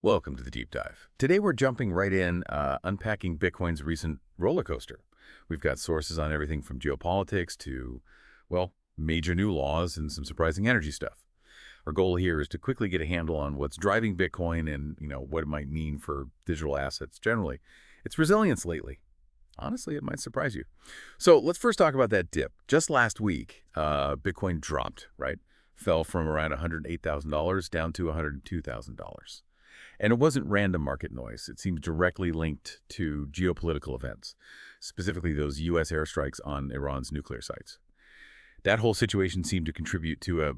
Welcome to the Deep Dive. Today we're jumping right in, unpacking Bitcoin's recent roller coaster. We've got sources on everything from geopolitics to, well, major new laws and some surprising energy stuff. Our goal here is to quickly get a handle on what's driving Bitcoin and, what it might mean for digital assets generally. Its resilience lately. Honestly, it might surprise you. So let's first talk about that dip. Just last week, Bitcoin dropped, right? Fell from around $108,000 down to $102,000. And it wasn't random market noise. It seems directly linked to geopolitical events, specifically those U.S. airstrikes on Iran's nuclear sites. That whole situation seemed to contribute to a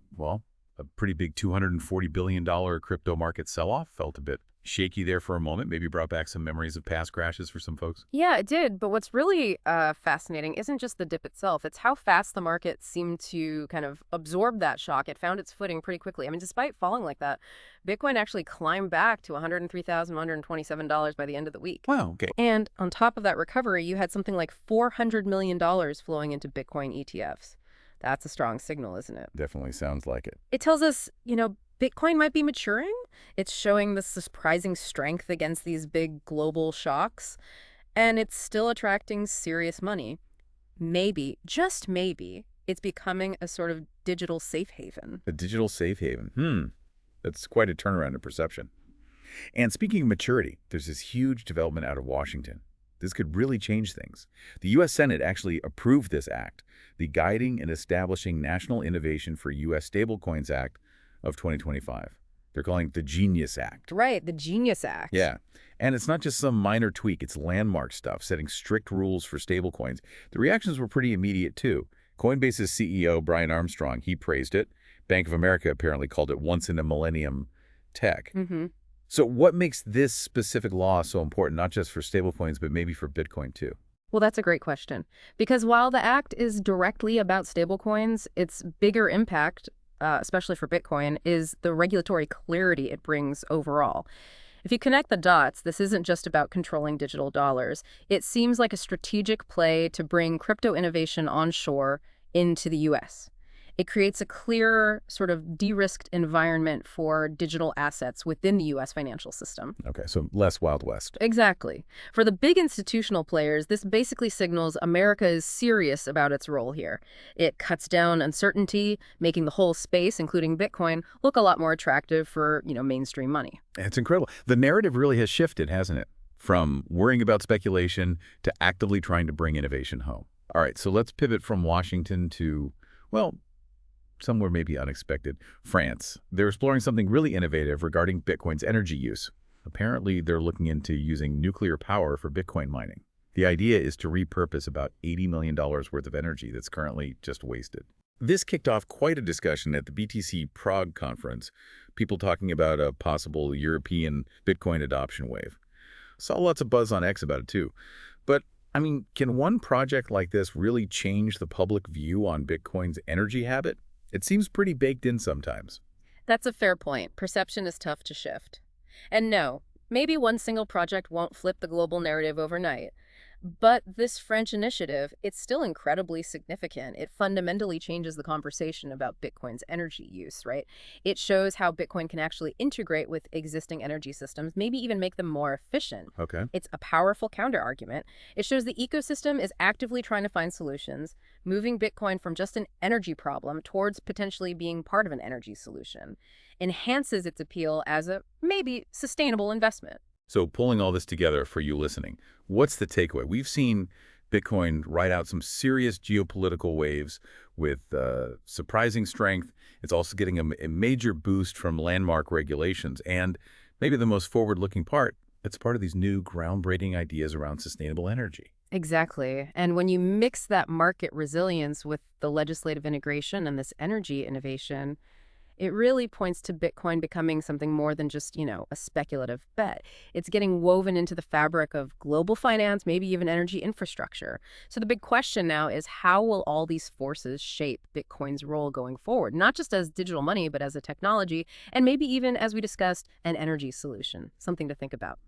pretty big $240 billion crypto market sell-off. Felt a bit shaky there for a moment, maybe brought back some memories of past crashes for some folks. Yeah, it did. But what's really fascinating isn't just the dip itself. It's how fast the market seemed to kind of absorb that shock. It found its footing pretty quickly. I mean, despite falling like that, Bitcoin actually climbed back to $103,127 by the end of the week. Wow, okay. And on top of that recovery, you had something like $400 million flowing into Bitcoin ETFs. That's a strong signal, isn't it? Definitely sounds like it. It tells us, Bitcoin might be maturing. It's showing this surprising strength against these big global shocks, and it's still attracting serious money. Maybe, just maybe, it's becoming a sort of digital safe haven. A digital safe haven. That's quite a turnaround in perception. And speaking of maturity, there's this huge development out of Washington. This could really change things. The U.S. Senate actually approved this act, the Guiding and Establishing National Innovation for U.S. Stablecoins Act of 2025. They're calling it the Genius Act. Right, the Genius Act. Yeah, and it's not just some minor tweak, it's landmark stuff, setting strict rules for stablecoins. The reactions were pretty immediate, too. Coinbase's CEO, Brian Armstrong, he praised it. Bank of America apparently called it once-in-a-millennium tech. So what makes this specific law so important, not just for stablecoins, but maybe for Bitcoin, too? Well, that's a great question. Because while the act is directly about stablecoins, its bigger impact, especially for Bitcoin, is the regulatory clarity it brings overall. If you connect the dots, this isn't just about controlling digital dollars. It seems like a strategic play to bring crypto innovation onshore into the U.S. It creates a clearer, sort of de-risked environment for digital assets within the U.S. financial system. Okay, so less Wild West. Exactly. For the big institutional players, this basically signals America is serious about its role here. It cuts down uncertainty, making the whole space, including Bitcoin, look a lot more attractive for, mainstream money. It's incredible. The narrative really has shifted, hasn't it? From worrying about speculation to actively trying to bring innovation home. All right, so let's pivot from Washington to, well, somewhere maybe unexpected, France. They're exploring something really innovative regarding Bitcoin's energy use. Apparently, they're looking into using nuclear power for Bitcoin mining. The idea is to repurpose about $80 million worth of energy that's currently just wasted. This kicked off quite a discussion at the BTC Prague conference, people talking about a possible European Bitcoin adoption wave. Saw lots of buzz on X about it too. But, can one project like this really change the public view on Bitcoin's energy habit? It seems pretty baked in sometimes. That's a fair point. Perception is tough to shift. And no, maybe one single project won't flip the global narrative overnight. But this French initiative, it's still incredibly significant. It fundamentally changes the conversation about Bitcoin's energy use, right? It shows how Bitcoin can actually integrate with existing energy systems, maybe even make them more efficient. Okay. It's a powerful counterargument. It shows the ecosystem is actively trying to find solutions, moving Bitcoin from just an energy problem towards potentially being part of an energy solution. Enhances its appeal as a maybe sustainable investment. So pulling all this together for you listening, what's the takeaway? We've seen Bitcoin ride out some serious geopolitical waves with surprising strength. It's also getting a major boost from landmark regulations. And maybe the most forward-looking part, it's part of these new groundbreaking ideas around sustainable energy. Exactly. And when you mix that market resilience with the legislative integration and this energy innovation, it really points to Bitcoin becoming something more than just, a speculative bet. It's getting woven into the fabric of global finance, maybe even energy infrastructure. So the big question now is, how will all these forces shape Bitcoin's role going forward? Not just as digital money, but as a technology, and maybe even, as we discussed, an energy solution. Something to think about.